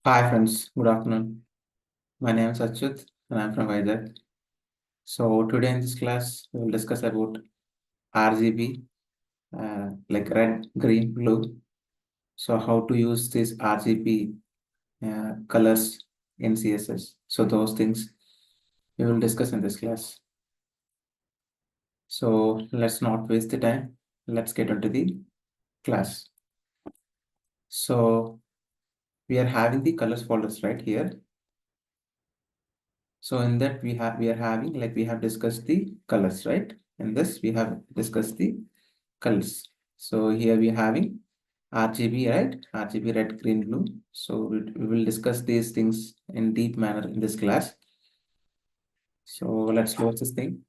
Hi friends, good afternoon. My name is Achyut and I'm from Vizag. So today in this class, we will discuss about RGB, like red, green, blue. So how to use these RGB colors in CSS. So those things we will discuss in this class. So let's not waste the time. Let's get into the class. So we are having the colors folders right here. So in that we are having, like we have discussed the colors, right? In this we have discussed the colors. So here we are having RGB, right? RGB red, green, blue. So we will discuss these things in deep manner in this class. So let's close this thing.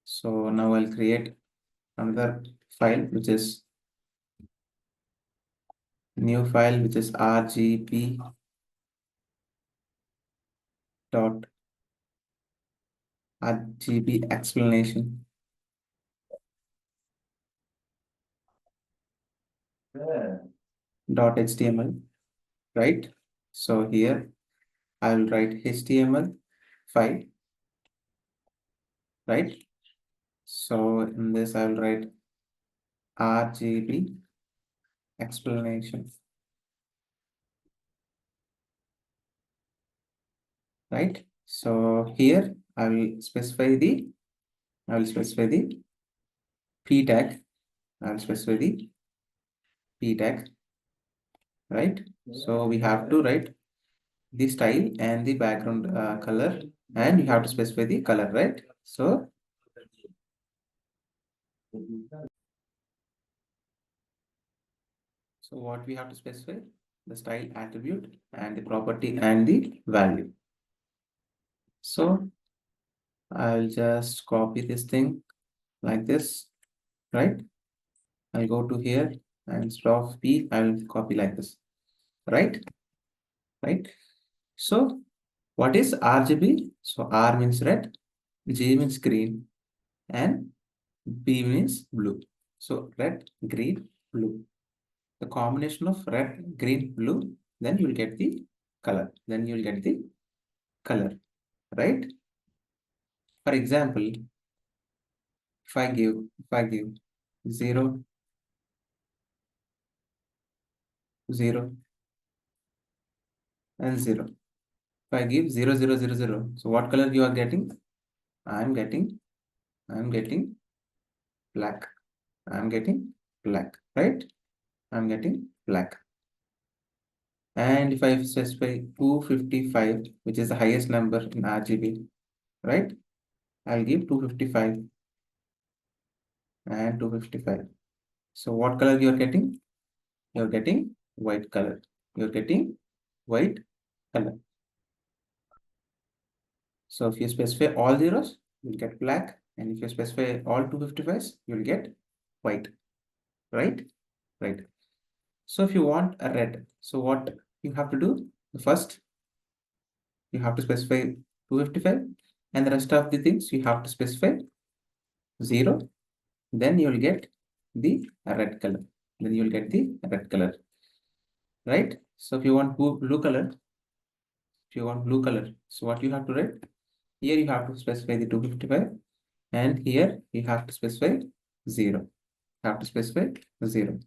So now I'll create another file, which is new file, which is RGB dot RGB explanation dot HTML, right? So here I will write HTML file, right? So in this I will write RGB explanation, right? So here I will specify the p tag. I will specify the p tag, right? So we have to write the style and the background color, and you have to specify the color, right? So what we have to specify? The style attribute and the property and the value. So I'll just copy this thing like this, right? I'll go to here and instead of P, I will copy like this, right? Right. So what is RGB? So R means red, G means green, and B means blue. So red, green, blue. The combination of red, green, blue, then you will get the color. Then you will get the color, right? For example, if I give 0, 0, and 0. If I give 0, 0, 0, 0, so what color you are getting? I'm getting black. I'm getting black, right? I'm getting black. And if I specify 255, which is the highest number in RGB, right? I'll give 255 and 255. So what color you're getting? You're getting white color. You're getting white color. So if you specify all zeros, you'll get black. And if you specify all 255s, you'll get white, right? Right. So if you want a red, so what you have to do? First, you have to specify 255, and the rest of the things you have to specify 0. Then you will get the red color. Then you will get the red color, right? So if you want blue color, so what you have to write? Here you have to specify the 255, and here you have to specify 0. You have to specify 0.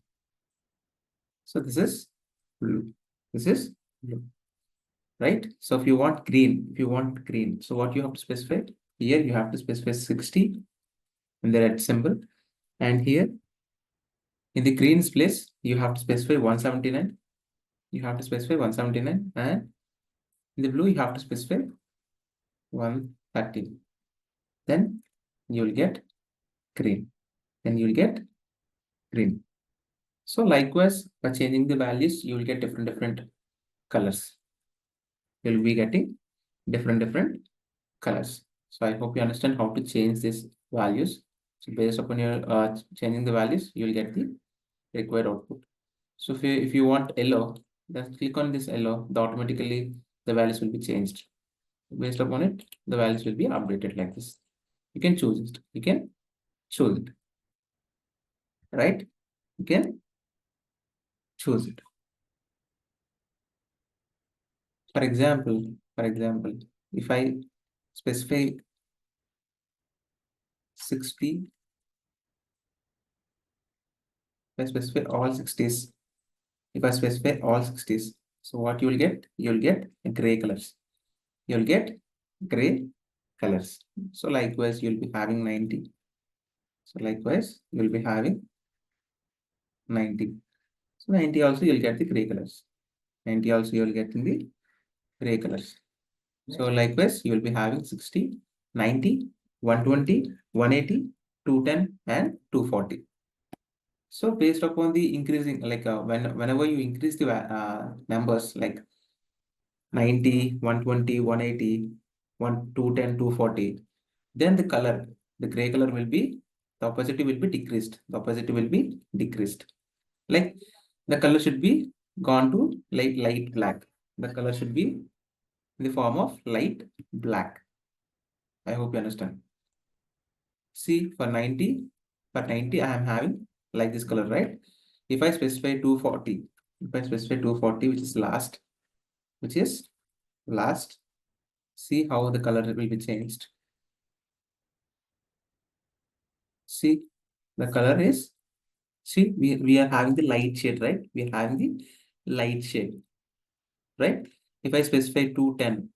So this is blue. This is blue, right? So if you want green, so what you have to specify? Here you have to specify 60 in the red symbol, and here in the green's place you have to specify 179. You have to specify 179, and in the blue you have to specify 130. Then you will get green. Then you will get green. So likewise, by changing the values, you will get different colors. You will be getting different colors. So I hope you understand how to change these values. So based upon your changing the values, you will get the required output. So if you want yellow, then click on this yellow. Automatically the values will be changed. Based upon it, the values will be updated like this. You can choose it. You can choose it, right? You can choose it. For example, if I specify 60, if I specify all 60s, if I specify all 60s, so what you will get? You'll get gray colors. You'll get gray colors. So likewise, you'll be having 90. So likewise, you'll be having 90. So 90 also you'll get the gray colors. 90 also you'll get in the gray colors. So likewise, you will be having 60, 90, 120, 180, 210, and 240. So based upon the increasing, like whenever you increase the numbers like 90, 120, 180, 210, 240, then the color, the gray color will be, the opacity will be decreased. The opacity will be decreased. Like the color should be gone to light black. The color should be in the form of light black. I hope you understand. See, for 90, I am having like this color, right? If I specify 240, which is last, see how the color will be changed. See, the color is, see, we are having the light shade, right? We are having the light shade, right? If I specify 210,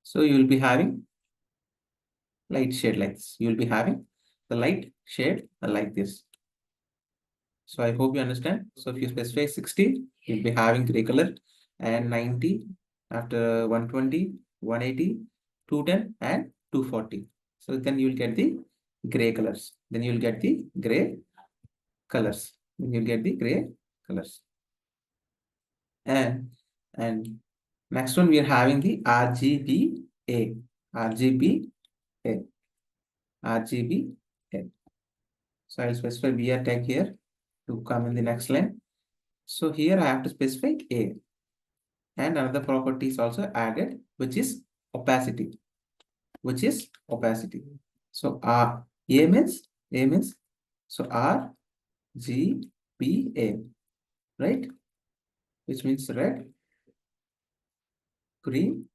so you will be having light shade like this. You will be having the light shade like this. So I hope you understand. So if you specify 60, you'll be having gray color, and 90 after 120, 180, 210, and 240. So then you'll get the gray colors. Then you'll get the gray colors. Then you'll get the gray colors. And next one we are having the RGBA. RGBA. RGBA. So I'll specify BR tag here to come in the next line. So here I have to specify A. And another property is also added, which is opacity. So A means so RGBA, right? Which means red, green,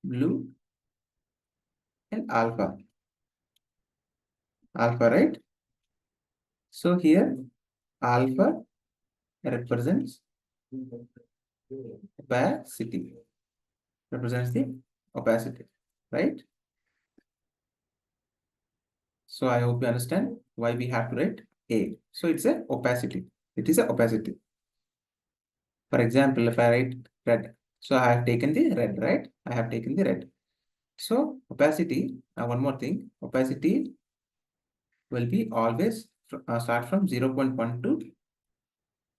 blue, and alpha. Alpha, right? So here alpha represents opacity. Represents the opacity, right? So I hope you understand why we have to write A. So it's a opacity. It is a opacity. For example, if I write red, so I have taken the red, right? I have taken the red. So opacity, one more thing, opacity will be always start from 0.1 to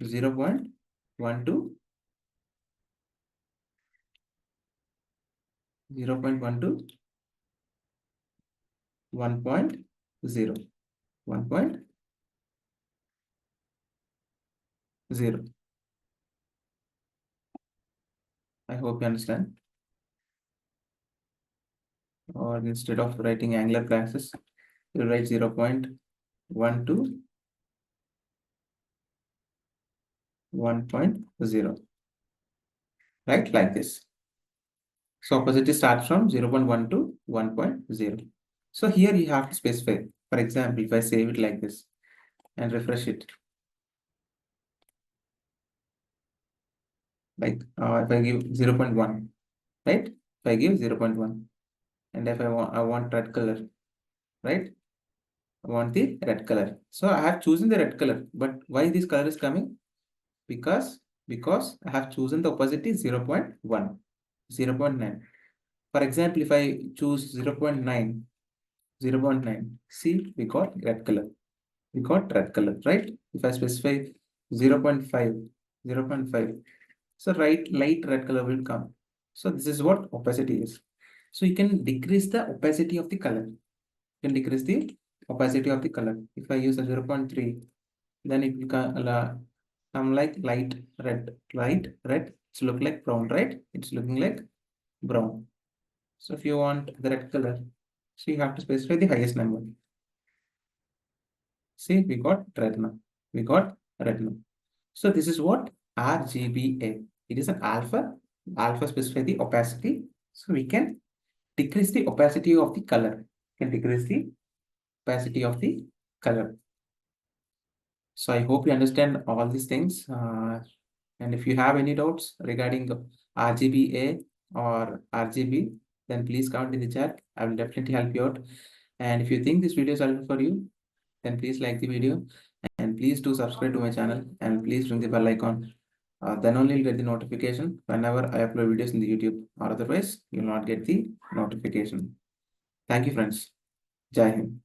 0.1 to 0.1 to 1.0. 1.0. I hope you understand. Or instead of writing angular classes, you write 0.1 to 1.0, right? Like this. So opacity starts from 0.1 to 1.0. So here you have to specify. For example, if I save it like this and refresh it, like if I give 0.1, right? If I give 0.1, and if I want red color, right? I want the red color. So I have chosen the red color, but why this color is coming? Because I have chosen the opacity 0.1, 0.9. For example, if I choose 0.9, 0.9, see, we got red color. We got red color, right? If I specify 0.5, 0.5, so light red color will come. So this is what opacity is. So you can decrease the opacity of the color. You can decrease the opacity of the color. If I use a 0.3, then it will come like light red. It's look like brown, right? It's looking like brown. So if you want the red color, so you have to specify the highest number. See, we got red now. We got red now. So this is what RGBA. It is an alpha. Alpha specifies the opacity. So we can decrease the opacity of the color. Can decrease the opacity of the color. So I hope you understand all these things. And if you have any doubts regarding RGBA or RGB, then please comment in the chat. I will definitely help you out. And if you think this video is helpful for you, then please like the video and please do subscribe to my channel and please ring the bell icon. Then only you'll get the notification whenever I upload videos in the YouTube, or otherwise you'll not get the notification. Thank you, friends. Jai Hind.